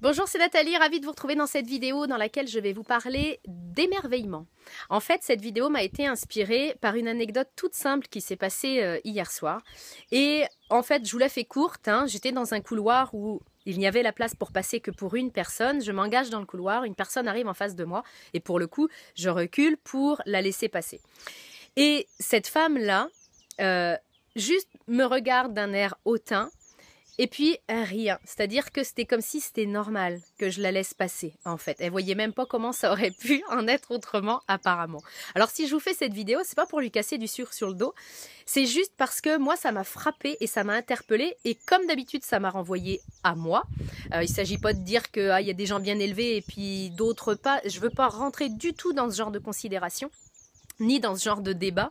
Bonjour, c'est Nathalie, ravie de vous retrouver dans cette vidéo dans laquelle je vais vous parler d'émerveillement. En fait, cette vidéo m'a été inspirée par une anecdote toute simple qui s'est passée hier soir. Et en fait, je vous la fais courte, j'étais dans un couloir où il n'y avait la place pour passer que pour une personne. Je m'engage dans le couloir, une personne arrive en face de moi et pour le coup, je recule pour la laisser passer. Et cette femme-là, juste me regarde d'un air hautain. Et puis, rien. C'est-à-dire que c'était comme si c'était normal que je la laisse passer, en fait. Elle voyait même pas comment ça aurait pu en être autrement, apparemment. Alors, si je vous fais cette vidéo, c'est pas pour lui casser du sucre sur le dos. C'est juste parce que moi, ça m'a frappée et ça m'a interpellée. Et comme d'habitude, ça m'a renvoyé à moi. Il s'agit pas de dire qu'il y a des gens bien élevés et puis d'autres pas. Je veux pas rentrer du tout dans ce genre de considération, ni dans ce genre de débat,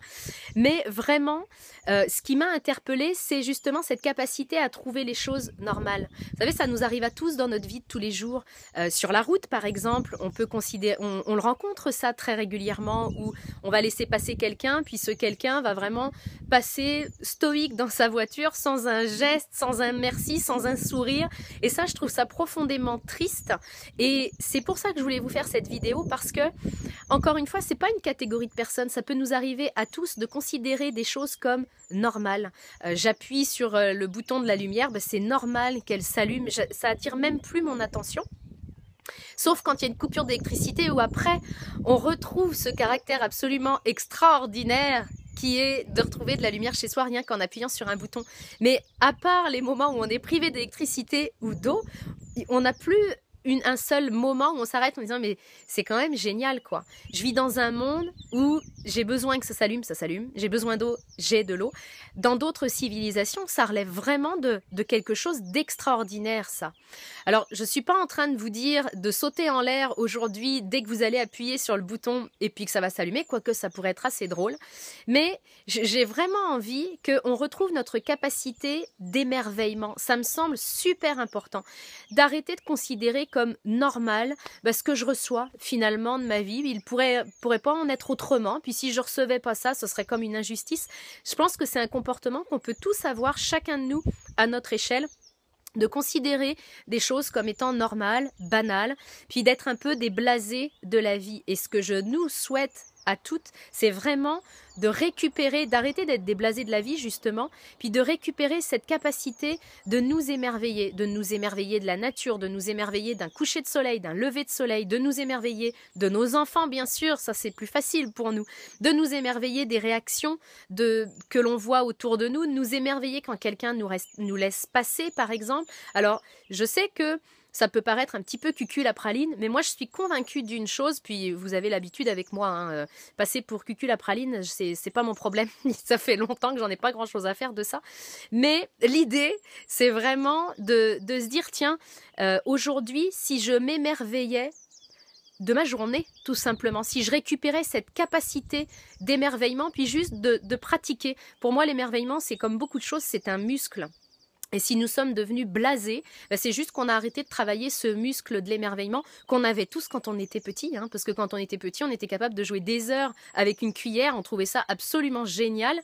mais vraiment, ce qui m'a interpellée, c'est justement cette capacité à trouver les choses normales. Vous savez, ça nous arrive à tous dans notre vie de tous les jours. Sur la route, par exemple, on peut considérer, on le rencontre ça très régulièrement, où on va laisser passer quelqu'un, puis ce quelqu'un va vraiment passer stoïque dans sa voiture, sans un geste, sans un merci, sans un sourire. Et ça, je trouve ça profondément triste. Et c'est pour ça que je voulais vous faire cette vidéo, parce que, encore une fois, c'est pas une catégorie de personnes. Ça peut nous arriver à tous de considérer des choses comme normales. J'appuie sur le bouton de la lumière, c'est normal qu'elle s'allume, ça attire même plus mon attention. Sauf quand il y a une coupure d'électricité où après, on retrouve ce caractère absolument extraordinaire qui est de retrouver de la lumière chez soi rien qu'en appuyant sur un bouton. Mais à part les moments où on est privé d'électricité ou d'eau, on n'a plus un seul moment où on s'arrête en disant mais c'est quand même génial quoi. Je vis dans un monde où j'ai besoin que ça s'allume, j'ai besoin d'eau, j'ai de l'eau. Dans d'autres civilisations, ça relève vraiment de quelque chose d'extraordinaire ça. Alors je suis pas en train de vous dire de sauter en l'air aujourd'hui dès que vous allez appuyer sur le bouton et puis que ça va s'allumer, quoique ça pourrait être assez drôle, mais j'ai vraiment envie qu'on retrouve notre capacité d'émerveillement. Ça me semble super important d'arrêter de considérer comme normal ce que je reçois finalement de ma vie. Il pourrait pas en être autrement, puis si je recevais pas ça, ce serait comme une injustice. Je pense que c'est un comportement qu'on peut tous avoir, chacun de nous, à notre échelle, de considérer des choses comme étant normales, banales, puis d'être un peu des blasés de la vie. Et ce que je nous souhaite à toutes, c'est vraiment de récupérer, d'arrêter d'être des blasés de la vie justement, puis de récupérer cette capacité de nous émerveiller de la nature, de nous émerveiller d'un coucher de soleil, d'un lever de soleil, de nous émerveiller de nos enfants bien sûr, ça c'est plus facile pour nous, de nous émerveiller des réactions que l'on voit autour de nous émerveiller quand quelqu'un nous laisse passer par exemple. Alors je sais que ça peut paraître un petit peu cucul à praline, mais moi je suis convaincue d'une chose, puis vous avez l'habitude avec moi, passer pour cucul à praline, c'est pas mon problème, ça fait longtemps que j'en ai pas grand chose à faire de ça, mais l'idée c'est vraiment de se dire tiens, aujourd'hui si je m'émerveillais de ma journée, tout simplement, si je récupérais cette capacité d'émerveillement, puis juste de pratiquer. Pour moi l'émerveillement c'est comme beaucoup de choses, c'est un muscle. Et si nous sommes devenus blasés, c'est juste qu'on a arrêté de travailler ce muscle de l'émerveillement qu'on avait tous quand on était petit, parce que quand on était petit, on était capable de jouer des heures avec une cuillère, on trouvait ça absolument génial.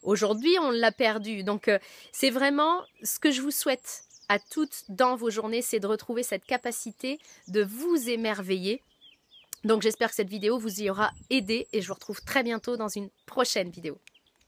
Aujourd'hui, on l'a perdu. Donc, c'est vraiment ce que je vous souhaite à toutes dans vos journées, c'est de retrouver cette capacité de vous émerveiller. Donc, j'espère que cette vidéo vous y aura aidé et je vous retrouve très bientôt dans une prochaine vidéo.